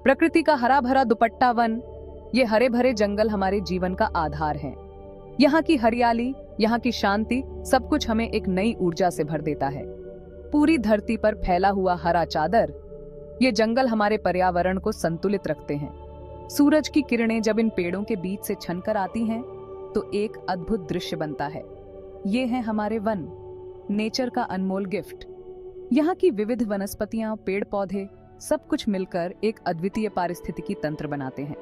प्रकृति का हरा भरा दुपट्टा वन, ये हरे भरे जंगल हमारे जीवन का आधार हैं। यहाँ की हरियाली, यहाँ की शांति सब कुछ हमें एक नई ऊर्जा से भर देता है। पूरी धरती पर फैला हुआ हरा चादर, ये जंगल हमारे पर्यावरण को संतुलित रखते हैं। सूरज की किरणें जब इन पेड़ों के बीच से छनकर आती हैं, तो एक अद्भुत दृश्य बनता है। ये हैं हमारे वन, नेचर का अनमोल गिफ्ट। यहाँ की विविध वनस्पतियां, पेड़ पौधे सब कुछ मिलकर एक अद्वितीय पारिस्थितिकी तंत्र बनाते हैं।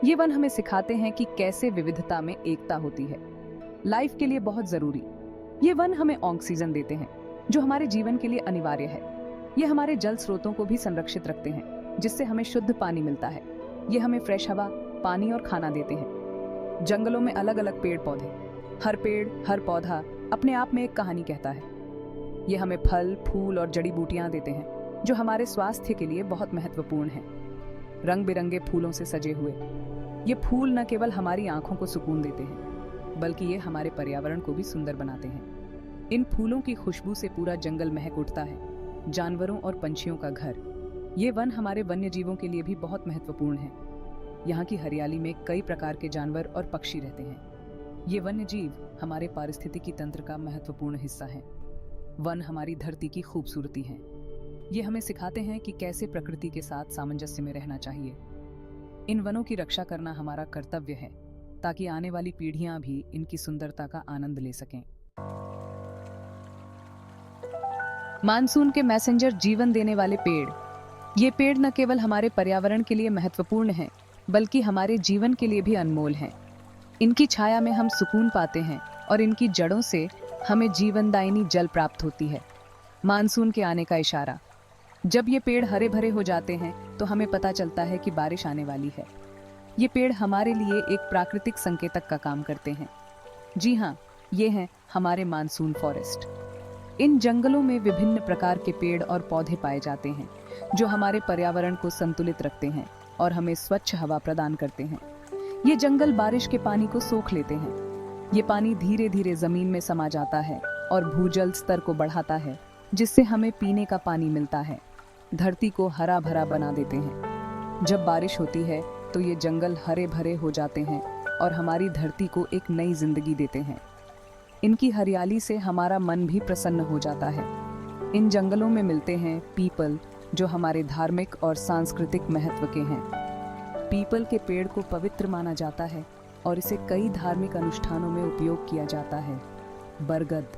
ये वन हमें सिखाते हैं कि कैसे विविधता में एकता होती है, लाइफ के लिए बहुत जरूरी। ये वन हमें ऑक्सीजन देते हैं, जो हमारे जीवन के लिए अनिवार्य है। ये हमारे जल स्रोतों को भी संरक्षित रखते हैं, जिससे हमें शुद्ध पानी मिलता है। ये हमें फ्रेश हवा, पानी और खाना देते हैं। जंगलों में अलग अलग पेड़ पौधे, हर पेड़ हर पौधा अपने आप में एक कहानी कहता है। ये हमें फल, फूल और जड़ी बूटियां देते हैं, जो हमारे स्वास्थ्य के लिए बहुत महत्वपूर्ण हैं। रंग बिरंगे फूलों से सजे हुए ये फूल न केवल हमारी आंखों को सुकून देते हैं, बल्कि ये हमारे पर्यावरण को भी सुंदर बनाते हैं। इन फूलों की खुशबू से पूरा जंगल महक उठता है, जानवरों और पंछियों का घर। ये वन हमारे वन्य जीवों के लिए भी बहुत महत्वपूर्ण है। यहाँ की हरियाली में कई प्रकार के जानवर और पक्षी रहते हैं। ये वन्य जीव हमारे पारिस्थितिकी तंत्र का महत्वपूर्ण हिस्सा है। वन हमारी धरती की खूबसूरती है। ये हमें सिखाते हैं कि कैसे प्रकृति के साथ सामंजस्य में रहना चाहिए। इन वनों की रक्षा करना हमारा कर्तव्य है, ताकि आने वाली पीढ़ियां भी इनकी सुंदरता का आनंद ले सकें। मानसून के मैसेंजर, जीवन देने वाले पेड़। ये पेड़ न केवल हमारे पर्यावरण के लिए महत्वपूर्ण हैं, बल्कि हमारे जीवन के लिए भी अनमोल हैं। इनकी छाया में हम सुकून पाते हैं और इनकी जड़ों से हमें जीवनदायिनी जल प्राप्त होती है। मानसून के आने का इशारा। जब ये पेड़ हरे भरे हो जाते हैं, तो हमें पता चलता है कि बारिश आने वाली है। ये पेड़ हमारे लिए एक प्राकृतिक संकेतक का काम करते हैं। जी हाँ, ये हैं हमारे मानसून फॉरेस्ट। इन जंगलों में विभिन्न प्रकार के पेड़ और पौधे पाए जाते हैं, जो हमारे पर्यावरण को संतुलित रखते हैं और हमें स्वच्छ हवा प्रदान करते हैं। ये जंगल बारिश के पानी को सोख लेते हैं। ये पानी धीरे धीरे जमीन में समा जाता है और भूजल स्तर को बढ़ाता है, जिससे हमें पीने का पानी मिलता है। धरती को हरा भरा बना देते हैं। जब बारिश होती है, तो ये जंगल हरे भरे हो जाते हैं और हमारी धरती को एक नई जिंदगी देते हैं। इनकी हरियाली से हमारा मन भी प्रसन्न हो जाता है। इन जंगलों में मिलते हैं पीपल, जो हमारे धार्मिक और सांस्कृतिक महत्व के हैं। पीपल के पेड़ को पवित्र माना जाता है और इसे कई धार्मिक अनुष्ठानों में उपयोग किया जाता है। बरगद,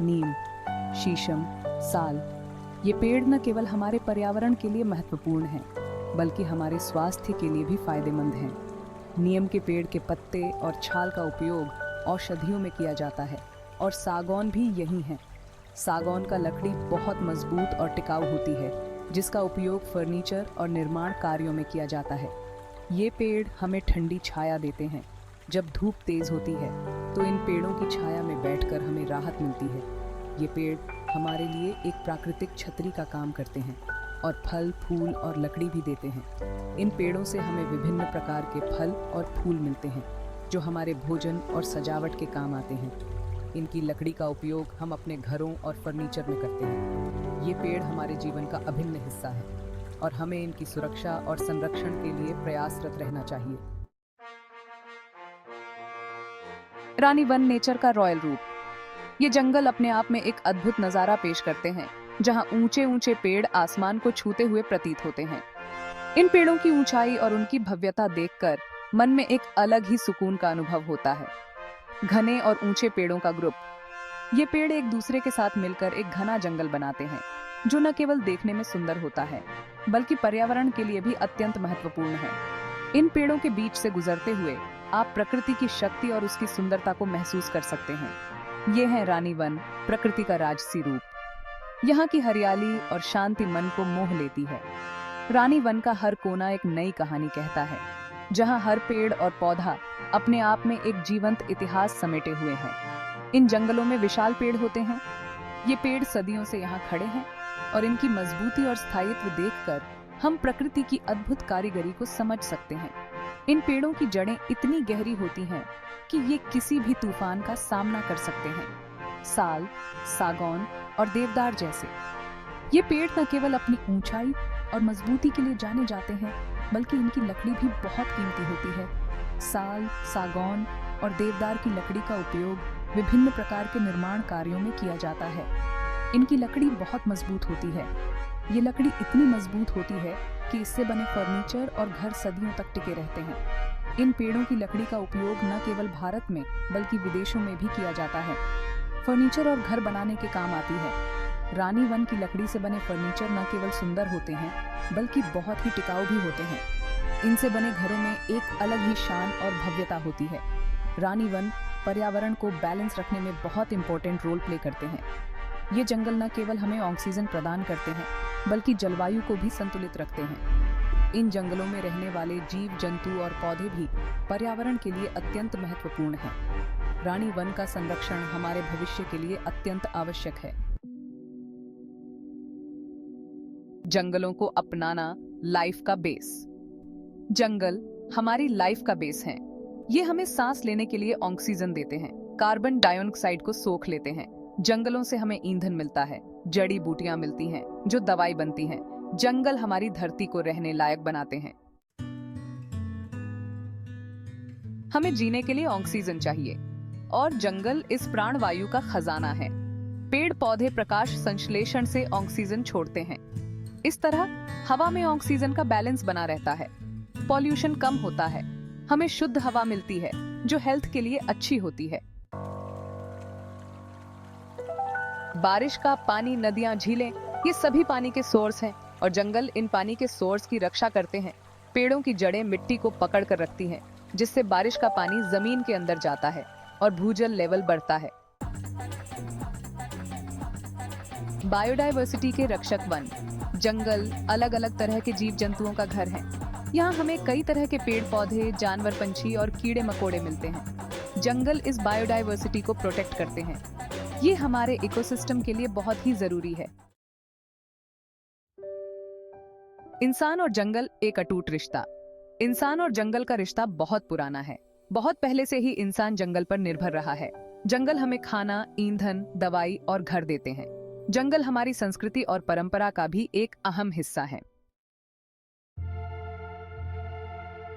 नीम, शीशम, साल, ये पेड़ न केवल हमारे पर्यावरण के लिए महत्वपूर्ण हैं, बल्कि हमारे स्वास्थ्य के लिए भी फायदेमंद हैं। नीम के पेड़ के पत्ते और छाल का उपयोग औषधियों में किया जाता है, और सागौन भी यही है। सागौन का लकड़ी बहुत मजबूत और टिकाऊ होती है, जिसका उपयोग फर्नीचर और निर्माण कार्यों में किया जाता है। ये पेड़ हमें ठंडी छाया देते हैं। जब धूप तेज होती है, तो इन पेड़ों की छाया में बैठकर हमें राहत मिलती है। ये पेड़ हमारे लिए एक प्राकृतिक छतरी का काम करते हैं और फल, फूल और लकड़ी भी देते हैं। इन पेड़ों से हमें विभिन्न प्रकार के फल और फूल मिलते हैं, जो हमारे भोजन और सजावट के काम आते हैं। इनकी लकड़ी का उपयोग हम अपने घरों और फर्नीचर में करते हैं। ये पेड़ हमारे जीवन का अभिन्न हिस्सा है और हमें इनकी सुरक्षा और संरक्षण के लिए प्रयासरत रहना चाहिए। रानी वन, नेचर का रॉयल रूप। ये जंगल अपने आप में एक अद्भुत नजारा पेश करते हैं, जहां ऊंचे ऊंचे पेड़ आसमान को छूते हुए प्रतीत होते हैं। इन पेड़ों की ऊंचाई और उनकी भव्यता देखकर मन में एक अलग ही सुकून का अनुभव होता है। घने और ऊंचे पेड़ों का ग्रुप। ये पेड़ एक दूसरे के साथ मिलकर एक घना जंगल बनाते हैं, जो न केवल देखने में सुंदर होता है, बल्कि पर्यावरण के लिए भी अत्यंत महत्वपूर्ण है। इन पेड़ों के बीच से गुजरते हुए आप प्रकृति की शक्ति और उसकी सुंदरता को महसूस कर सकते हैं। ये है रानी वन, प्रकृति का राजसी रूप। यहाँ की हरियाली और शांति मन को मोह लेती है। रानी वन का हर कोना एक नई कहानी कहता है, जहाँ हर पेड़ और पौधा अपने आप में एक जीवंत इतिहास समेटे हुए हैं। इन जंगलों में विशाल पेड़ होते हैं। ये पेड़ सदियों से यहाँ खड़े हैं और इनकी मजबूती और स्थायित्व देखकर हम प्रकृति की अद्भुत कारीगरी को समझ सकते हैं। इन पेड़ों की जड़ें इतनी गहरी होती हैं कि ये किसी भी तूफान का सामना कर सकते हैं। साल, सागौन और देवदार जैसे ये पेड़ न केवल अपनी ऊंचाई और मजबूती के लिए जाने जाते हैं, बल्कि इनकी लकड़ी भी बहुत कीमती होती है। साल, सागौन और देवदार की लकड़ी का उपयोग विभिन्न प्रकार के निर्माण कार्यों में किया जाता है। इनकी लकड़ी बहुत मजबूत होती है। ये लकड़ी इतनी मजबूत होती है कि इससे बने फर्नीचर और घर सदियों तक टिके रहते हैं। इन पेड़ों की लकड़ी का उपयोग न केवल भारत में बल्कि विदेशों में भी किया जाता है। फर्नीचर और घर बनाने के काम आती है। रानी वन की लकड़ी से बने फर्नीचर न केवल सुंदर होते हैं बल्कि बहुत ही टिकाऊ भी होते हैं। इनसे बने घरों में एक अलग ही शान और भव्यता होती है। रानी वन पर्यावरण को बैलेंस रखने में बहुत इंपॉर्टेंट रोल प्ले करते हैं। ये जंगल न केवल हमें ऑक्सीजन प्रदान करते हैं बल्कि जलवायु को भी संतुलित रखते हैं। इन जंगलों में रहने वाले जीव जंतु और पौधे भी पर्यावरण के लिए अत्यंत महत्वपूर्ण हैं। रानी वन का संरक्षण हमारे भविष्य के लिए अत्यंत आवश्यक है। जंगलों को अपनाना लाइफ का बेस। जंगल हमारी लाइफ का बेस है। ये हमें सांस लेने के लिए ऑक्सीजन देते हैं, कार्बन डाइऑक्साइड को सोख लेते हैं। जंगलों से हमें ईंधन मिलता है, जड़ी बूटियां मिलती हैं जो दवाई बनती हैं। जंगल हमारी धरती को रहने लायक बनाते हैं। हमें जीने के लिए ऑक्सीजन चाहिए और जंगल इस प्राणवायु का खजाना है। पेड़ पौधे प्रकाश संश्लेषण से ऑक्सीजन छोड़ते हैं। इस तरह हवा में ऑक्सीजन का बैलेंस बना रहता है। पॉल्यूशन कम होता है। हमें शुद्ध हवा मिलती है जो हेल्थ के लिए अच्छी होती है। बारिश का पानी, नदियां, झीलें, ये सभी पानी के सोर्स हैं और जंगल इन पानी के सोर्स की रक्षा करते हैं। पेड़ों की जड़ें मिट्टी को पकड़ कर रखती हैं, जिससे बारिश का पानी जमीन के अंदर जाता है और भूजल लेवल बढ़ता है। बायोडायवर्सिटी के रक्षक वन। जंगल अलग अलग तरह के जीव जंतुओं का घर है। यहाँ हमें कई तरह के पेड़ पौधे, जानवर, पंछी और कीड़े मकोड़े मिलते हैं। जंगल इस बायोडायवर्सिटी को प्रोटेक्ट करते हैं। ये हमारे इकोसिस्टम के लिए बहुत ही जरूरी है। इंसान और जंगल एक अटूट रिश्ता। इंसान और जंगल का रिश्ता बहुत पुराना है। बहुत पहले से ही इंसान जंगल पर निर्भर रहा है। जंगल हमें खाना, ईंधन, दवाई और घर देते हैं। जंगल हमारी संस्कृति और परंपरा का भी एक अहम हिस्सा है।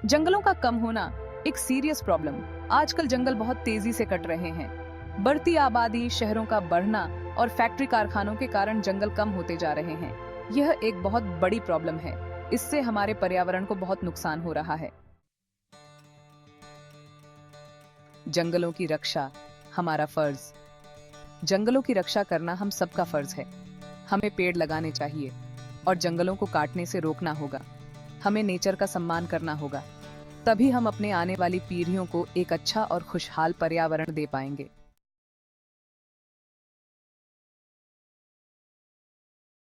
जंगलों का कम होना एक सीरियस प्रॉब्लम। आजकल जंगल बहुत तेजी से कट रहे हैं। बढ़ती आबादी, शहरों का बढ़ना और फैक्ट्री कारखानों के कारण जंगल कम होते जा रहे हैं। यह एक बहुत बड़ी प्रॉब्लम है। इससे हमारे पर्यावरण को बहुत नुकसान हो रहा है। जंगलों की रक्षा हमारा फर्ज। जंगलों की रक्षा करना हम सबका फर्ज है। हमें पेड़ लगाने चाहिए और जंगलों को काटने से रोकना होगा। हमें नेचर का सम्मान करना होगा। तभी हम अपने आने वाली पीढ़ियों को एक अच्छा और खुशहाल पर्यावरण दे पाएंगे।